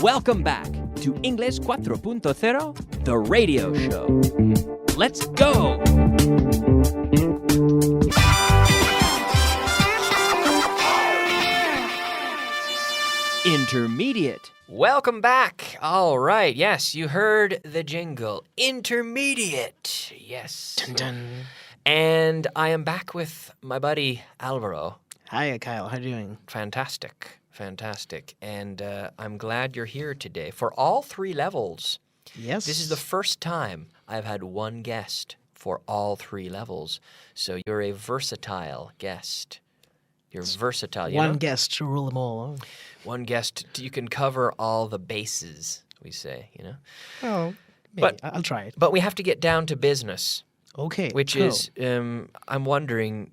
Welcome back to Inglés 4.0, the radio show. Let's go! Intermediate. Welcome back. All right. Yes, you heard the jingle. Intermediate. Yes. Dun, dun. And I am back with my buddy Alvaro. Hi, Kyle. How are you doing? Fantastic. Fantastic. And I'm glad you're here today for all three levels. Yes. This is the first time I've had one guest for all three levels. So you're a versatile guest. You're versatile. You one know? guest to rule them all. One guest. You can cover all the bases, we say, you know. Oh, maybe. But- I'll try it. But we have to get down to business, Okay. which cool. is, I'm wondering,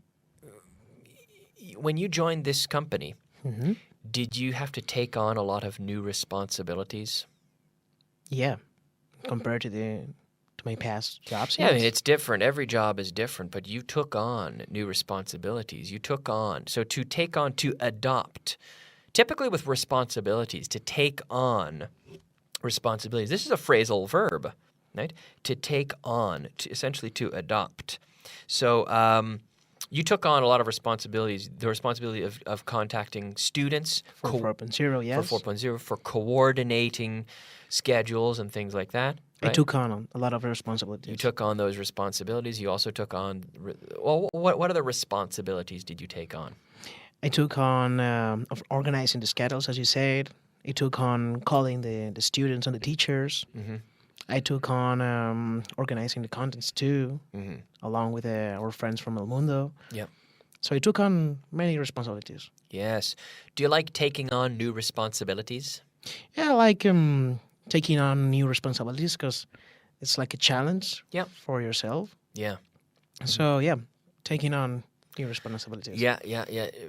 when you joined this company, Mhm. did you have to take on a lot of new responsibilities? Yeah. Compared to my past jobs. Yeah, I mean, yes. it's different. Every job is different, but you took on new responsibilities. You took on, so to take on, to adopt, typically with responsibilities, to take on responsibilities. This is a phrasal verb, right? To take on, essentially to adopt. So you took on a lot of responsibilities, the responsibility of contacting students for 4.0, yes. for 4.0, for coordinating schedules and things like that. I Right? took on a lot of responsibilities. You took on those responsibilities. You also took on, well, what other responsibilities did you take on? I took on of organizing the schedules, as you said. I took on calling the students and the teachers. Mm-hmm. I took on organizing the contents too, Mm-hmm. along with our friends from El Mundo. Yep. So I took on many responsibilities. Yes. Do you like taking on new responsibilities? Yeah, I like taking on new responsibilities because it's like a challenge Yep. for yourself. Yeah. So yeah, taking on new responsibilities. Yeah.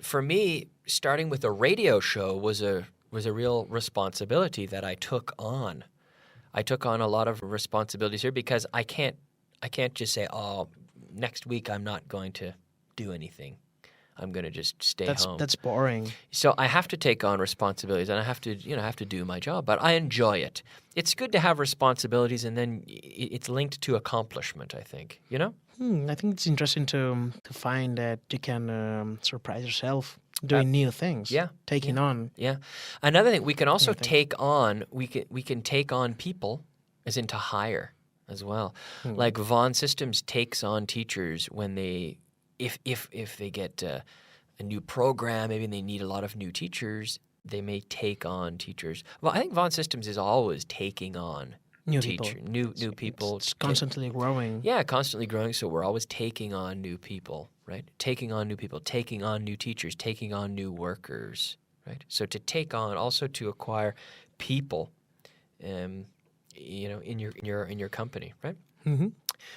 For me, starting with a radio show was a real responsibility that I took on. I took on a lot of responsibilities here because I can't just say, oh, next week I'm not going to do anything. I'm going to just stay home. That's boring. So I have to take on responsibilities, and I have to do my job. But I enjoy it. It's good to have responsibilities, and then it's linked to accomplishment, I think. You know? I think it's interesting to find that you can surprise yourself doing new things. yeah, taking on. Yeah. Another thing, we can also thing. take on. We can take on people, as in to hire as well. Like Vaughan Systems takes on teachers when they. If they get a new program, maybe they need a lot of new teachers, they may take on teachers. Well, I think Vaughan Systems is always taking on New teacher, people. new people. It's constantly growing. Yeah, constantly growing. So we're always taking on new people, right? Taking on new people, taking on new teachers, taking on new workers, right? So to take on, also to acquire people, in your company, right? Mm-hmm.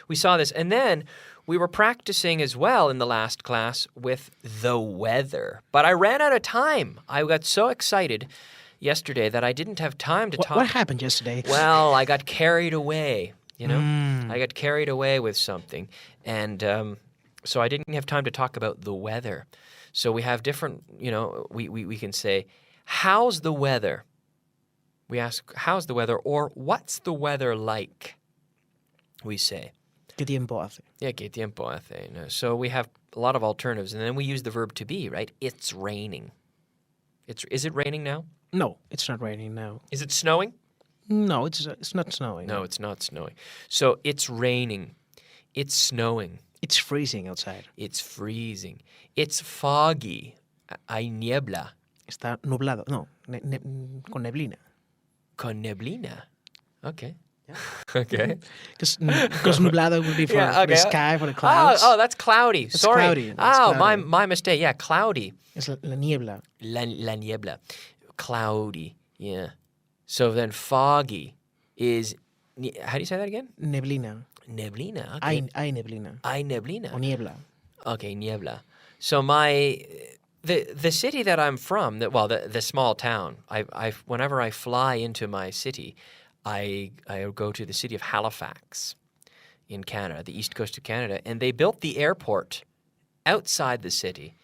We saw this, and then we were practicing as well in the last class with the weather. But I ran out of time. I got so excited yesterday that I didn't have time to talk. What happened yesterday? Well, I got carried away, you know? I got carried away with something. And so I didn't have time to talk about the weather. So we have different, we can say, how's the weather? We ask, how's the weather? Or what's the weather like? We say. ¿Qué tiempo hace? Yeah, ¿qué tiempo hace? No. So we have a lot of alternatives. And then we use the verb to be, right? It's raining. Is it raining now? No, it's not raining now. Is it snowing? No, it's not snowing. No, it's not snowing. So it's raining. It's snowing. It's freezing outside. It's freezing. It's foggy. Hay niebla. Está nublado. No, con neblina. Con neblina. Okay. Okay. Because nublado would be for the sky, for the clouds. Oh, that's cloudy. It's Sorry. cloudy. It's Oh, cloudy. my mistake. Yeah, cloudy. It's la niebla. La niebla. Cloudy. Yeah. So then foggy is, how do you say that again? Neblina. Neblina. Okay. Hay neblina. Hay neblina. O niebla. Okay, niebla. So the city that I'm from, the small town, whenever I fly into my city, I go to the city of Halifax in Canada, the east coast of Canada, and they built the airport outside the city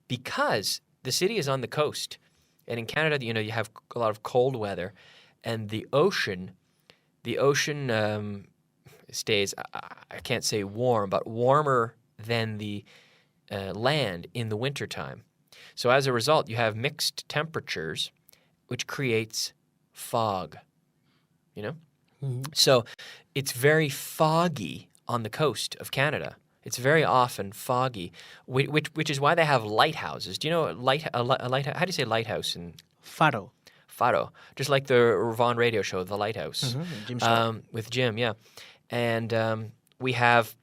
because the city is on the coast. And in Canada, you have a lot of cold weather. and the ocean stays, I can't say warm, but warmer than the land in the wintertime. So as a result, you have mixed temperatures, which creates fog, you know? So it's very foggy on the coast of Canada. It's very often foggy, which is why they have lighthouses. Do you know a lighthouse? How do you say lighthouse in Faro. Faro? Just like the Vaughn radio show, The Lighthouse, Jim Scott. with Jim, yeah. And we have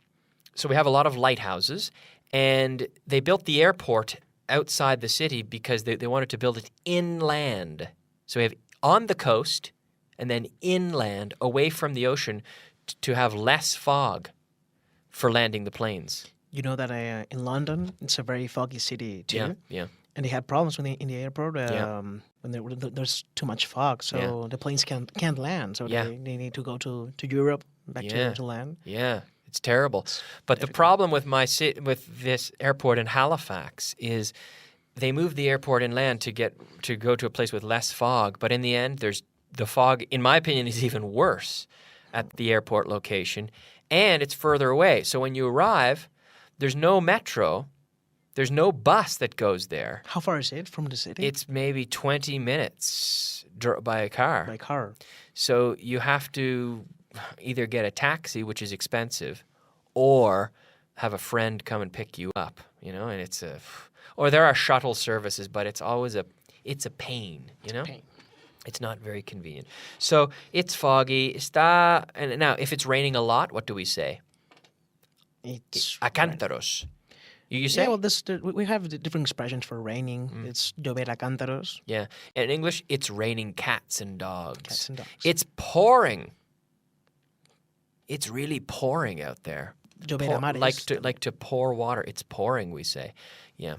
a lot of lighthouses, and they built the airport outside the city because they wanted to build it inland. So we have on the coast and then inland, away from the ocean, to have less fog for landing the planes. You know that in London, it's a very foggy city too. Yeah. And they had problems in the airport when there's too much fog, so the planes can't land. So they need to go to Europe, back to land. Yeah, it's terrible. But the problem with with this airport in Halifax is they moved the airport inland to go to a place with less fog. But in the end, the fog, in my opinion, is even worse at the airport location, and it's further away. So when you arrive, there's no metro. There's no bus that goes there. How far is it from the city? It's maybe 20 minutes by car. By car. So you have to either get a taxi, which is expensive, or have a friend come and pick you up, and or there are shuttle services, but it's always a pain, Pain. It's not very convenient. So it's foggy. And now, if it's raining a lot, what do we say? It's A cántaros. You say? Yeah, well, we have different expressions for raining. It's llover a cántaros. Yeah. In English, it's raining cats and dogs. Cats and dogs. It's pouring. It's really pouring out there. Llover a mares. Like to pour water. It's pouring, we say. Yeah.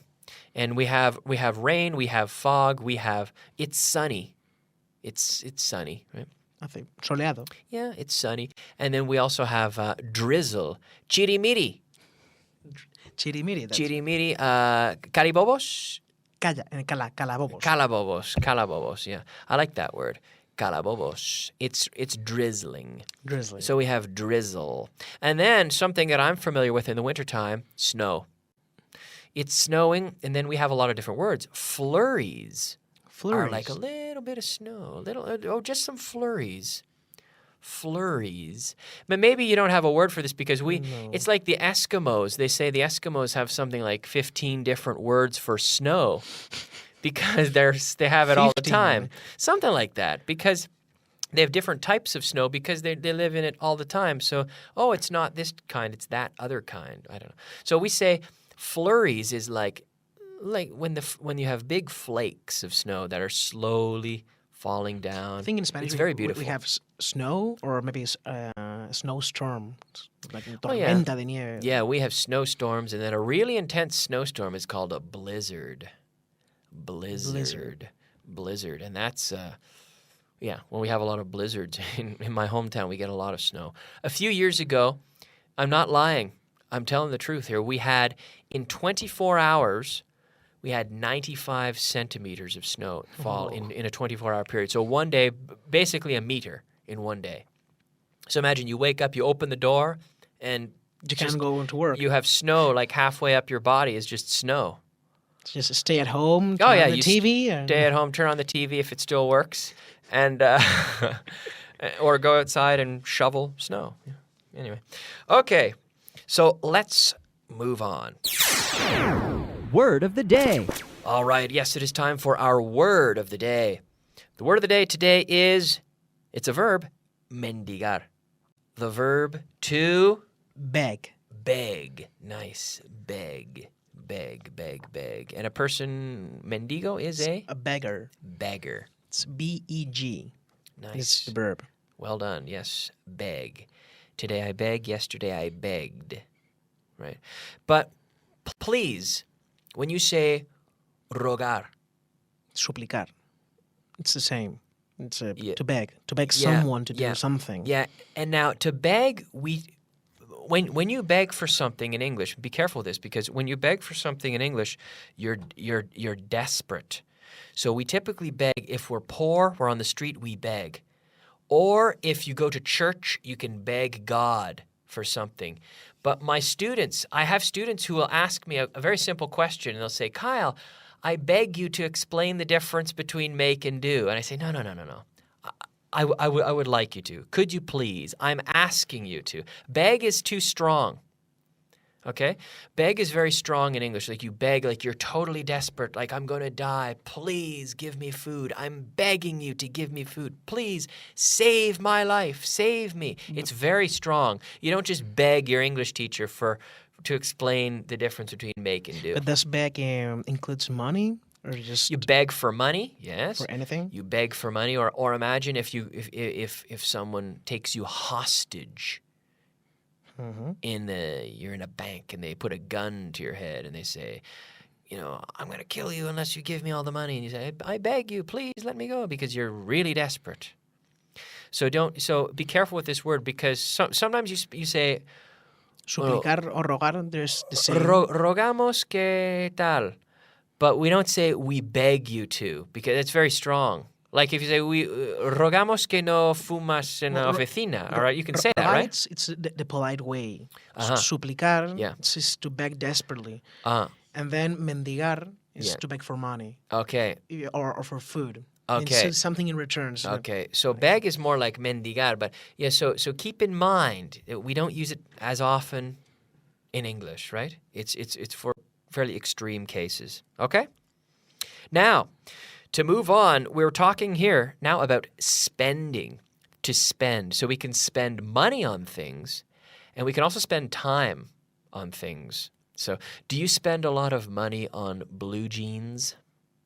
And we have rain, we have fog, it's sunny. It's sunny, right? I think soleado. Yeah, it's sunny. And then we also have drizzle. Chirimiri. Chirimiri. Chirimiri. Calibobos? Calabobos. Calabobos, yeah. I like that word. Calabobos. It's drizzling. Drizzling. So we have drizzle. And then something that I'm familiar with in the wintertime, snow. It's snowing, and then we have a lot of different words. Flurries. Are like a little bit of snow, just some flurries. Flurries. But maybe you don't have a word for this because it's like the Eskimos. They say the Eskimos have something like 15 different words for snow because they have it all the time. Something like that because they have different types of snow because they live in it all the time. So, it's not this kind, it's that other kind. I don't know. So we say flurries is like when you have big flakes of snow that are slowly falling down. I think in Spanish it's very beautiful. We have snow or maybe a snowstorm, like tormenta de nieve. Yeah, we have snowstorms, and then a really intense snowstorm is called a blizzard. Blizzard. And that's, when we have a lot of blizzards. In my hometown, we get a lot of snow. A few years ago, I'm not lying, I'm telling the truth here, we had, in 24 hours, we had 95 centimeters of snow fall in a 24-hour period. So one day, basically a meter in one day. So imagine you wake up, you open the door, and you can't go into work. You have snow like halfway up your body is just snow. Just stay at home, turn on the TV. Stay at home, turn on the TV if it still works, and or go outside and shovel snow. Yeah. Anyway, okay, so let's move on. Word of the day. All right, yes, it is time for our word of the day. The word of the day today it's a verb, mendigar. The verb to beg. Beg. Nice. Beg. And a person, mendigo, is a beggar. Beggar. It's B-E-G. Nice. It's the verb. Well done. Yes, beg. Today I beg, yesterday I begged. Right. But please, when you say rogar. Suplicar. It's the same. It's to beg. To beg someone to do something. Yeah. And now to beg, when you beg for something in English, be careful with this because when you beg for something in English, you're desperate. So we typically beg if we're poor, we're on the street, we beg. Or if you go to church, you can beg God for something. But my students, I have students who will ask me a very simple question, and they'll say, Kyle, I beg you to explain the difference between make and do. And I say, no. I would like you to. Could you please? I'm asking you to. Beg is too strong. Okay? Beg is very strong in English. Like you beg, like you're totally desperate. Like, I'm going to die. Please give me food. I'm begging you to give me food. Please save my life. Save me. It's very strong. You don't just beg your English teacher to explain the difference between make and do. But does beg includes money? Or just You beg for money, yes. for anything? You beg for money, or imagine if someone takes you hostage. You're in a bank and they put a gun to your head and they say, I'm going to kill you unless you give me all the money. And you say, I beg you, please let me go, because you're really desperate. So be careful with this word, because sometimes you say, Suplicar or rogar, there's the same. Rogamos que tal. But we don't say we beg you to, because it's very strong. Like if you say, we rogamos que no fumas en la oficina, all right? You can say that, right? It's the polite way. Suplicar is to beg desperately. And then mendigar is to beg for money. Okay. Or for food. Okay. It's something in return. Okay. So beg is more like mendigar, but yeah, so keep in mind that we don't use it as often in English, right? It's for fairly extreme cases. Okay? Now, to move on, we're talking here now about spending, to spend. So we can spend money on things, and we can also spend time on things. So do you spend a lot of money on blue jeans?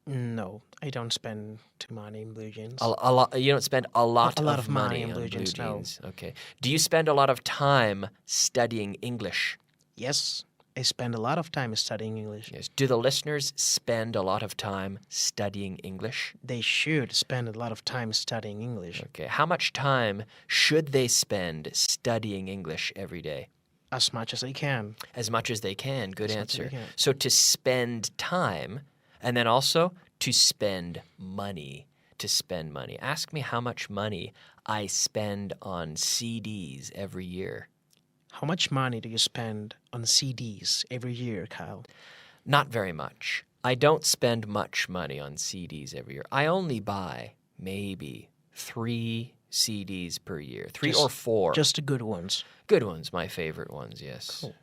No, I don't spend too money in blue jeans. A lot. You don't spend a lot of money on blue jeans. No. Okay. Do you spend a lot of time studying English? Yes, I spend a lot of time studying English. Yes. Do the listeners spend a lot of time studying English? They should spend a lot of time studying English. Okay. How much time should they spend studying English every day? As much as they can. As much as they can. Good answer. Can. So to spend time, and then also to spend money. To spend money. Ask me how much money I spend on CDs every year. How much money do you spend on CDs every year, Kyle? Not very much. I don't spend much money on CDs every year. I only buy maybe 3 CDs per year, 3 or 4. Just the good ones. Good ones, my favorite ones, yes. Cool.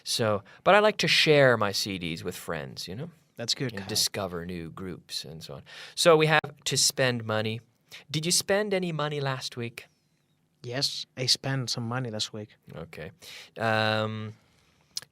So, but I like to share my CDs with friends, That's good, Kyle. Discover new groups and so on. So we have to spend money. Did you spend any money last week? Yes, I spent some money last week. Okay.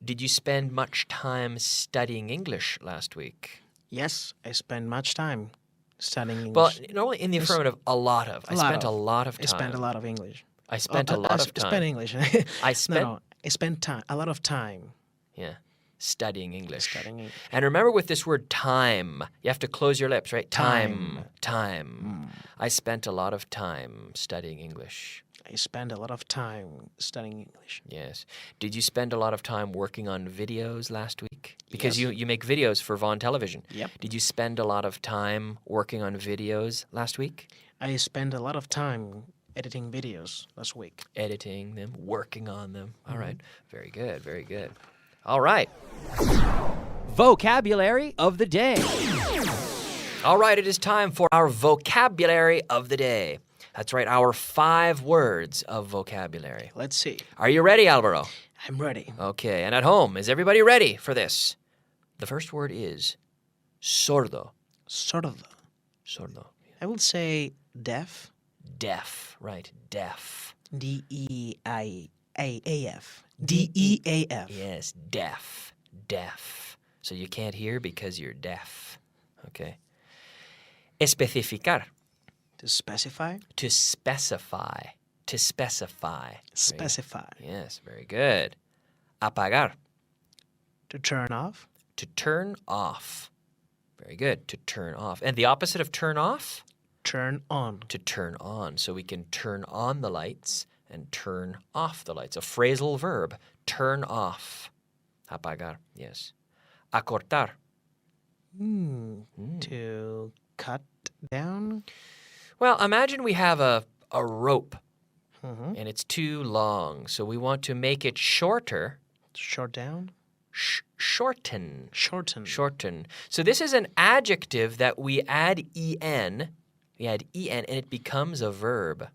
Did you spend much time studying English last week? Yes, I spent much time studying English. But only in the affirmative, a lot of. I spent a lot of time. I spent a lot of English. I spent a lot of time. I spent English. I spent... No, I spent time, a lot of time. Yeah. Studying English. Studying English. And remember with this word time, you have to close your lips, right? Time. I spent a lot of time studying English. I spent a lot of time studying English. Yes. Did you spend a lot of time working on videos last week? Because Yes. you make videos for Vaughan Television. Yep. Did you spend a lot of time working on videos last week? I spent a lot of time editing videos last week. Editing them, working on them. All right. Very good, very good. All right. Vocabulary of the day. All right, it is time for our vocabulary of the day. That's right, our 5 words of vocabulary. Let's see. Are you ready, Alvaro? I'm ready. Okay, and at home, is everybody ready for this? The first word is sordo. Sordo. Sordo. I would say deaf. Deaf, right, deaf. D-E-I-A-A-F. D-E-A-F. Yes, deaf, deaf. So you can't hear because you're deaf. Okay. Especificar. To specify. To specify. To specify. Specify. Yes, very good. Apagar. To turn off. To turn off. Very good. To turn off. And the opposite of turn off? Turn on. To turn on. So we can turn on the lights and turn off the lights. A phrasal verb. Turn off. Apagar. Yes. Acortar. To cut down. Well, imagine we have a a rope, and it's too long. So we want to make it shorter. Short down. Shorten. Shorten. Shorten. So this is an adjective that we add en. We add en, and it becomes a verb.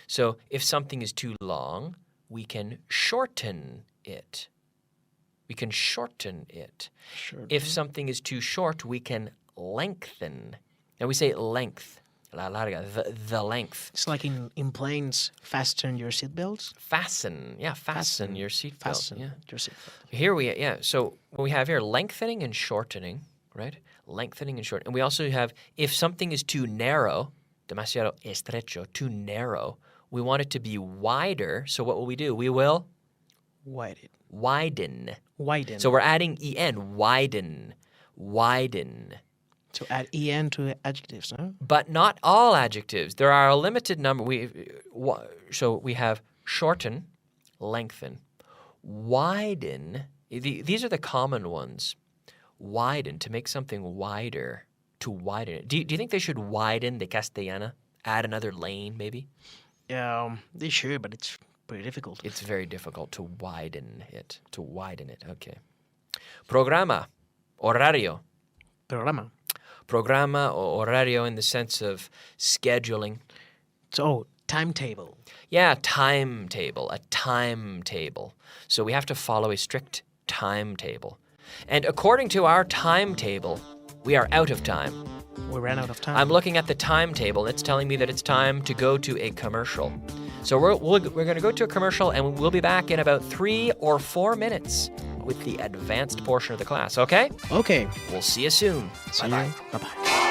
So if something is too long, we can shorten it. We can shorten it. If something is too short, we can lengthen. Now we say length. The length. It's like in planes, fasten your seatbelts. Fasten your seatbelt. Fasten Yeah. your seatbelt. Here so what we have here, lengthening and shortening, right? Lengthening and shortening. And we also have, if something is too narrow, demasiado estrecho, too narrow, we want it to be wider. So what will we do? We will Widen. widen. So we're adding en, widen. So add en to adjectives, no? But not all adjectives. There are a limited number. So we have shorten, lengthen, widen. These are the common ones. Widen, to make something wider, to widen it. Do you think they should widen the Castellana? Add another lane, maybe? They should, but it's pretty difficult. It's very difficult to widen it. Okay. Programa, horario. Programa or horario in the sense of scheduling. So, timetable. Yeah, timetable, a timetable. So we have to follow a strict timetable. And according to our timetable, we are out of time. We ran out of time. I'm looking at the timetable. It's telling me that it's time to go to a commercial. So we're going to go to a commercial, and we'll be back in about 3 or 4 minutes with the advanced portion of the class, okay? Okay. We'll see you soon. Bye-bye. Bye-bye.